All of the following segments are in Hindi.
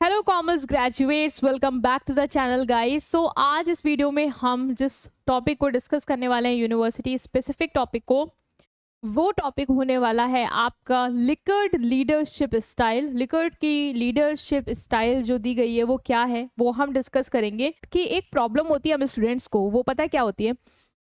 Hello commerce graduates, welcome back to the channel guys. So आज इस वीडियो में हम जिस टॉपिक को डिस्कस करने वाले हैं, यूनिवर्सिटी स्पेसिफिक टॉपिक को, वो टॉपिक होने वाला है आपका लिकर्ड लीडरशिप स्टाइल। लिकर्ड की लीडरशिप स्टाइल जो दी गई है वो क्या है, वो हम डिस्कस करेंगे। कि एक प्रॉब्लम होती है हम स्टूडेंट्स को, वो पता है क्या होती है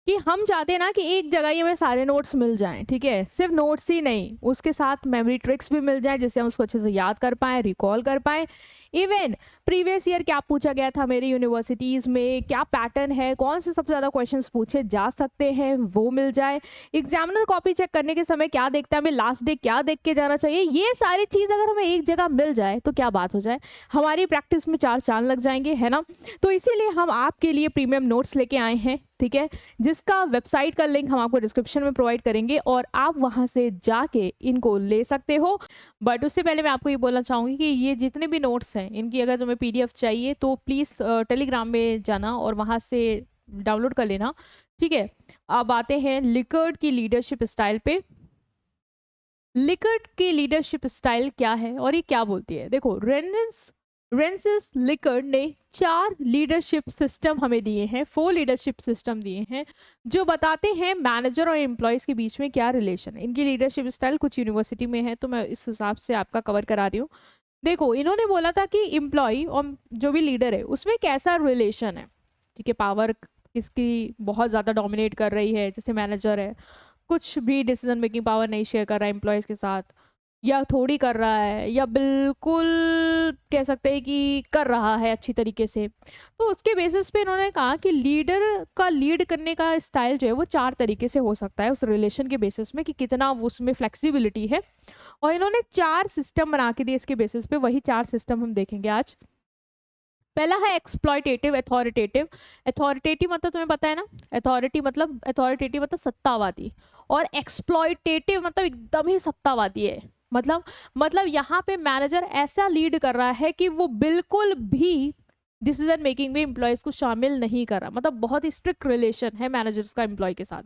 कि हम चाहते हैं ना कि एक जगह ही हमें सारे नोट्स मिल जाएं। ठीक है, सिर्फ नोट्स ही नहीं, उसके साथ मेमोरी ट्रिक्स भी मिल जाएं जिससे हम उसको अच्छे से याद कर पाएं, रिकॉल कर पाएं। इवन प्रीवियस ईयर क्या पूछा गया था मेरी यूनिवर्सिटीज़ में, क्या पैटर्न है, कौन से सबसे ज़्यादा क्वेश्चंस पूछे जा सकते हैं, वो मिल जाए। एग्जामिनर कॉपी चेक करने के समय क्या देखता है, हमें लास्ट डे क्या देख के जाना चाहिए, ये सारी चीज़ अगर हमें एक जगह मिल जाए तो क्या बात हो जाए, हमारी प्रैक्टिस में चार चांद लग जाएंगे, है ना। तो इसीलिए हम आपके लिए प्रीमियम नोट्स लेके आए हैं, ठीक है, जिसका वेबसाइट का लिंक हम आपको डिस्क्रिप्शन में प्रोवाइड करेंगे और आप वहां से जाके इनको ले सकते हो। बट उससे पहले मैं आपको ये बोलना चाहूँगी कि ये जितने भी नोट्स हैं इनकी अगर तुम्हें पीडीएफ चाहिए तो प्लीज़ टेलीग्राम में जाना और वहाँ से डाउनलोड कर लेना, ठीक है। अब आते हैं लिकर्ड की लीडरशिप स्टाइल पे। लिकर्ड की लीडरशिप स्टाइल क्या है और ये क्या बोलती है? देखो, रेंसिस लिकर्ड ने 4 लीडरशिप सिस्टम हमें दिए हैं, 4 लीडरशिप सिस्टम दिए हैं जो बताते हैं मैनेजर और एम्प्लॉयज़ के बीच में क्या रिलेशन है। इनकी लीडरशिप स्टाइल कुछ यूनिवर्सिटी में है तो मैं इस हिसाब से आपका कवर करा रही हूँ। देखो, इन्होंने बोला था कि एम्प्लॉय और जो भी लीडर है उसमें कैसा रिलेशन है, ठीक है। पावर किसकी बहुत ज़्यादा डोमिनेट कर रही है, जैसे मैनेजर है, कुछ भी डिसीजन मेकिंग पावर नहीं शेयर कर रहा है एम्प्लॉयज़ के साथ, या थोड़ी कर रहा है, या बिल्कुल कह सकते हैं कि कर रहा है अच्छी तरीके से। तो उसके बेसिस पे इन्होंने कहा कि लीडर का लीड करने का स्टाइल जो है वो 4 तरीके से हो सकता है, उस रिलेशन के बेसिस में कि कितना उसमें फ्लेक्सिबिलिटी है। और इन्होंने 4 सिस्टम बना के दिए इसके बेसिस पे, वही 4 सिस्टम हम देखेंगे आज। पहला है एक्सप्लॉयटेटिव अथॉरिटेटिव। अथॉरिटेटिव मतलब तुम्हें पता है ना, अथॉरिटेटिव मतलब सत्तावादी, और एक्सप्लॉयटेटिव मतलब एकदम ही सत्तावादी है। मतलब यहाँ पे मैनेजर ऐसा लीड कर रहा है कि वो बिल्कुल भी डिसीजन मेकिंग में एम्प्लॉयज़ को शामिल नहीं कर रहा, मतलब बहुत ही स्ट्रिक्ट रिलेशन है मैनेजर्स का एम्प्लॉय के साथ।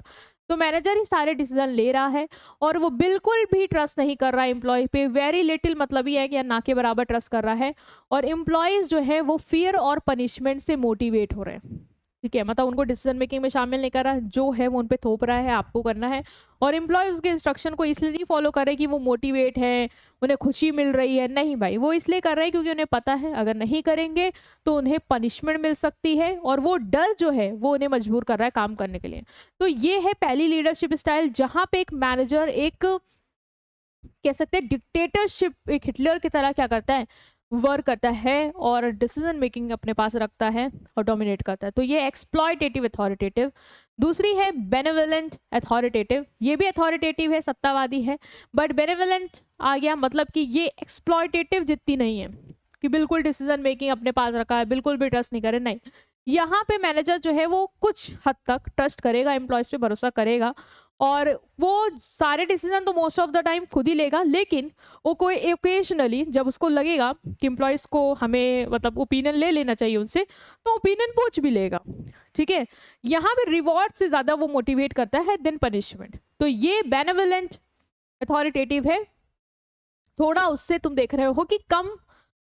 तो मैनेजर ही सारे डिसीजन ले रहा है और वो बिल्कुल भी ट्रस्ट नहीं कर रहा है एम्प्लॉय पे, वेरी लिटिल, मतलब ही है कि ना के बराबर ट्रस्ट कर रहा है। और एम्प्लॉयज़ जो है वो फियर और पनिशमेंट से मोटिवेट हो रहे हैं, ठीक है, मतलब उनको डिसीजन मेकिंग में शामिल नहीं कर रहा, जो है वो उन पे थोप रहा है, आपको करना है। और एम्प्लॉय उसके इंस्ट्रक्शन को इसलिए नहीं फॉलो कर रहे कि वो मोटिवेट है, उन्हें खुशी मिल रही है, नहीं भाई, वो इसलिए कर रहे हैं क्योंकि उन्हें पता है अगर नहीं करेंगे तो उन्हें पनिशमेंट मिल सकती है, और वो डर जो है वो उन्हें मजबूर कर रहा है काम करने के लिए। तो ये है पहली लीडरशिप स्टाइल, जहाँ पे एक मैनेजर, एक कह सकते हैं डिक्टेटरशिप, एक हिटलर की तरह क्या करता है, वर्क करता है और डिसीजन मेकिंग अपने पास रखता है और डोमिनेट करता है। तो ये एक्सप्लॉयटेटिव अथॉरिटेटिव। दूसरी है बेनेवलेंट अथॉरिटेटिव। ये भी अथॉरिटेटिव है, सत्तावादी है, बट बेनेवलेंट आ गया, मतलब कि ये एक्सप्लॉयटेटिव जितनी नहीं है कि बिल्कुल डिसीजन मेकिंग अपने पास रखा है, बिल्कुल भी ट्रस्ट नहीं करे, नहीं। यहाँ पे मैनेजर जो है वो कुछ हद तक ट्रस्ट करेगा, एम्प्लॉयज़ पे भरोसा करेगा, और वो सारे डिसीजन तो मोस्ट ऑफ द टाइम खुद ही लेगा, लेकिन वो कोई ओकेजनली जब उसको लगेगा कि एम्प्लॉयज़ को हमें मतलब ओपिनियन ले लेना चाहिए उनसे, तो ओपिनियन पूछ भी लेगा, ठीक है। यहाँ पे रिवॉर्ड से ज़्यादा वो मोटिवेट करता है देन पनिशमेंट। तो ये बेनेवलेंट अथॉरिटेटिव है। थोड़ा उससे तुम देख रहे हो कि कम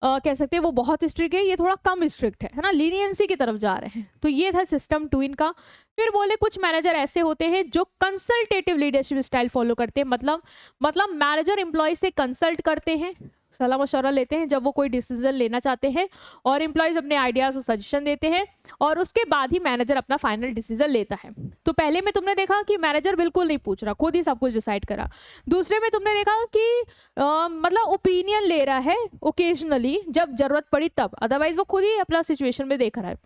कह सकते हैं वो बहुत स्ट्रिक्ट है, ये थोड़ा कम स्ट्रिक्ट है ना, लीनियंसी की तरफ जा रहे हैं। तो ये था सिस्टम 2 इनका। फिर बोले कुछ मैनेजर ऐसे होते हैं जो कंसल्टेटिव लीडरशिप स्टाइल फॉलो करते हैं, मतलब मैनेजर एम्प्लॉय से कंसल्ट करते हैं, सलाह मशवरा लेते हैं जब वो कोई डिसीजन लेना चाहते हैं, और एम्प्लॉयज़ अपने आइडियाज और सजेशन देते हैं, और उसके बाद ही मैनेजर अपना फाइनल डिसीजन लेता है। तो पहले में तुमने देखा कि मैनेजर बिल्कुल नहीं पूछ रहा, खुद ही सब कुछ डिसाइड करा। दूसरे में तुमने देखा कि मतलब ओपिनियन ले रहा है ओकेजनली, जब जरूरत पड़ी तब, अदरवाइज वो खुद ही अपना सिचुएशन में देख रहा है।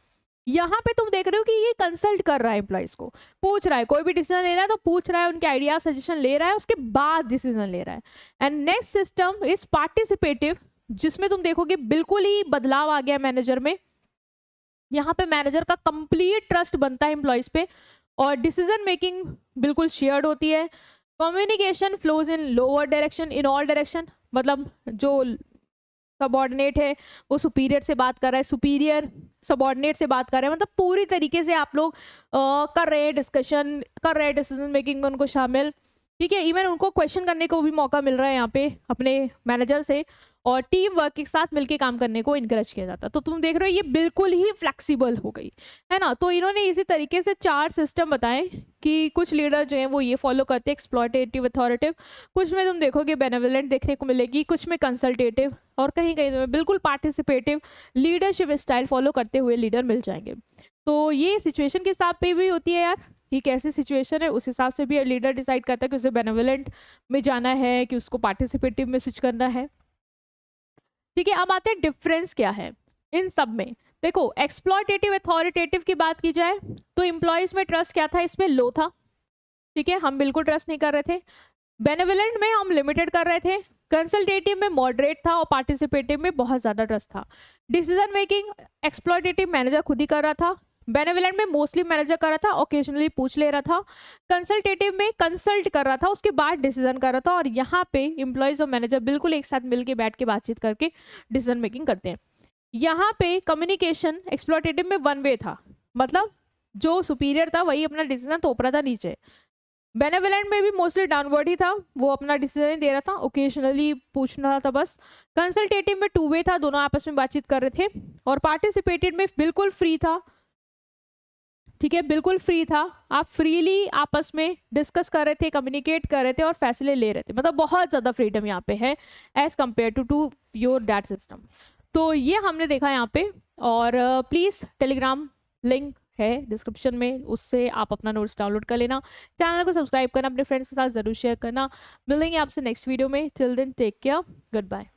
यहाँ पे तुम देख रहे हो कि ये कंसल्ट कर रहा है एम्प्लॉयज़ को, पूछ रहा है, कोई भी डिसीजन ले रहा है तो पूछ रहा है, उनके आइडिया सजेशन ले रहा है, उसके बाद डिसीजन ले रहा है। And next system is participative, जिसमें तुम देखोगे बिल्कुल ही बदलाव आ गया मैनेजर में। यहाँ पे मैनेजर का कंप्लीट ट्रस्ट बनता है एम्प्लॉयज़ पे, और डिसीजन मेकिंग बिल्कुल शेयर्ड होती है। Communication flows in lower direction in all direction, मतलब जो सबॉर्डिनेट है वो सुपीरियर से बात कर रहा है, सुपीरियर सबॉर्डिनेट से बात कर रहे हैं, मतलब पूरी तरीके से आप लोग कर रहे हैं, डिस्कशन कर रहे हैं, डिसीजन मेकिंग में उनको शामिल, ठीक है। इवन उनको क्वेश्चन करने को भी मौका मिल रहा है यहाँ पे अपने मैनेजर से, और टीम वर्क के साथ मिलकर काम करने को इनकरेज किया जाता। तो तुम देख रहे हो ये बिल्कुल ही फ्लेक्सिबल हो गई है ना। तो इन्होंने इसी तरीके से 4 सिस्टम बताए कि कुछ लीडर जो हैं वो ये फॉलो करते हैं, एक्सप्लॉयटेटिव, अथॉरिटेटिव, कुछ में तुम देखोगे बेनेवोलेंट देखने को मिलेगी, कुछ में कंसल्टेटिव, और कहीं कहीं तुम्हें बिल्कुल पार्टिसिपेटिव लीडरशिप स्टाइल फॉलो करते हुए लीडर मिल जाएंगे। तो ये सिचुएशन के हिसाब पे भी होती है यार, ये कैसी सिचुएशन है उस हिसाब से भी लीडर डिसाइड करता है कि उसे बेनेवोलेंट में जाना है कि उसको पार्टिसिपेटिव में स्विच करना है। ठीक है, अब आते हैं डिफरेंस क्या है इन सब में। देखो एक्सप्लॉयटेटिव अथॉरिटेटिव की बात की जाए तो एम्प्लॉयज में ट्रस्ट क्या था, इसमें लो था। ठीक है, हम बिल्कुल ट्रस्ट नहीं कर रहे थे। बेनेवोलेंट में हम लिमिटेड कर रहे थे। कंसल्टेटिव में मॉडरेट था और पार्टिसिपेटिव में बहुत ज्यादा ट्रस्ट था। डिसीजन मेकिंग एक्सप्लॉयटेटिव मैनेजर खुद ही कर रहा था, बेनेवोलेंट में मोस्टली मैनेजर कर रहा था, ओकेजनली पूछ ले रहा था। कंसल्टेटिव में कंसल्ट कर रहा था, उसके बाद डिसीजन कर रहा था। और यहाँ पे एम्प्लॉयज और मैनेजर बिल्कुल एक साथ मिलके बैठ के बातचीत करके डिसीजन मेकिंग करते हैं। यहाँ पे कम्युनिकेशन एक्सप्लॉयटेटिव में वन वे था, मतलब जो सुपीरियर था वही अपना डिसीजन थोप रहा था नीचे। बेनेवोलेंट में भी मोस्टली डाउनवर्ड ही था, वो अपना डिसीजन दे रहा था, ओकेजनली पूछना था बस। कंसल्टेटिव में टू वे था, दोनों आपस में बातचीत कर रहे थे। और पार्टिसिपेटेड में बिल्कुल फ्री था। ठीक है, बिल्कुल फ्री था, आप फ्रीली आपस में डिस्कस कर रहे थे, कम्युनिकेट कर रहे थे और फैसले ले रहे थे। मतलब बहुत ज़्यादा फ्रीडम यहाँ पे है एज कम्पेयर टू योर डैट सिस्टम। तो ये हमने देखा यहाँ पे। और प्लीज़ टेलीग्राम लिंक है डिस्क्रिप्शन में, उससे आप अपना नोट्स डाउनलोड कर लेना। चैनल को सब्सक्राइब करना, अपने फ्रेंड्स के साथ ज़रूर शेयर करना। मिलेंगे आपसे नेक्स्ट वीडियो में। Till then take care, good bye.